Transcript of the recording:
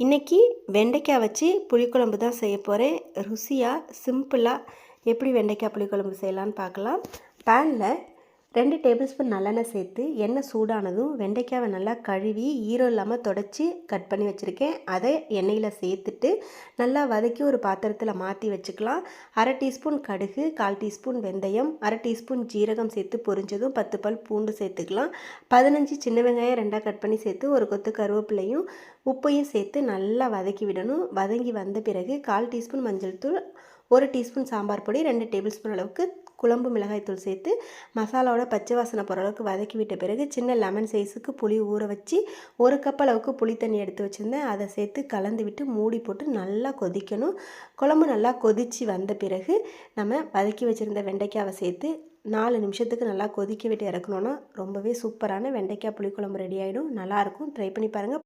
இன்றைக்கி வெண்டைக்காய் வச்சு புளிக்குழம்பு தான் செய்ய போகிறேன். ருசியாக சிம்பிளாக எப்படி வெண்டைக்காய் புளிக்குழம்பு செய்யலான்னு பார்க்கலாம். பேனில் 2 டேபிள் ஸ்பூன் நல்லெண்ணெய் சேர்த்து எண்ணெய் சூடானதும் வெண்டைக்காவை நல்லா கழுவி ஈரம் இல்லாமல் தொடச்சி கட் பண்ணி வச்சுருக்கேன். அதை எண்ணெயில் சேர்த்துட்டு நல்லா வதக்கி ஒரு பாத்திரத்தில் மாற்றி வச்சுக்கலாம். 1/2 டீஸ்பூன் கடுகு, 1/4 டீஸ்பூன் வெந்தயம், 1/2 டீஸ்பூன் ஜீரகம் சேர்த்து பொரிஞ்சதும் 10 பல் பூண்டு சேர்த்துக்கலாம். 15 சின்ன வெங்காயம் 2ஆக கட் பண்ணி சேர்த்து ஒரு கொத்து கருவேப்பிலையும் உப்பையும் சேர்த்து நல்லா வதக்கி விடணும். வதங்கி வந்த பிறகு 1/4 டீஸ்பூன் மஞ்சள் தூள், 1 டீஸ்பூன் சாம்பார் பொடி, 2 டேபிள் ஸ்பூன் அளவுக்கு குழம்பு மிளகாய்த்தூள் சேர்த்து மசாலாவோட பச்சை வாசனை போகிற அளவுக்கு வதக்கி விட்ட பிறகு சின்ன லெமன் சைஸுக்கு புளி ஊற வச்சு 1 கப் அளவுக்கு புளி தண்ணி எடுத்து வச்சுருந்தேன். அதை சேர்த்து கலந்து விட்டு மூடி போட்டு நல்லா கொதிக்கணும். குழம்பு நல்லா கொதித்து வந்த பிறகு நம்ம வதக்கி வச்சுருந்த வெண்டைக்காவை சேர்த்து 4 நிமிஷத்துக்கு நல்லா கொதிக்க விட்டு இறக்கணுன்னா ரொம்பவே சூப்பரான வெண்டைக்காய் புளிக்குழம்பு ரெடி ஆகிடும். நல்லாயிருக்கும். ட்ரை பண்ணி பாருங்கள்.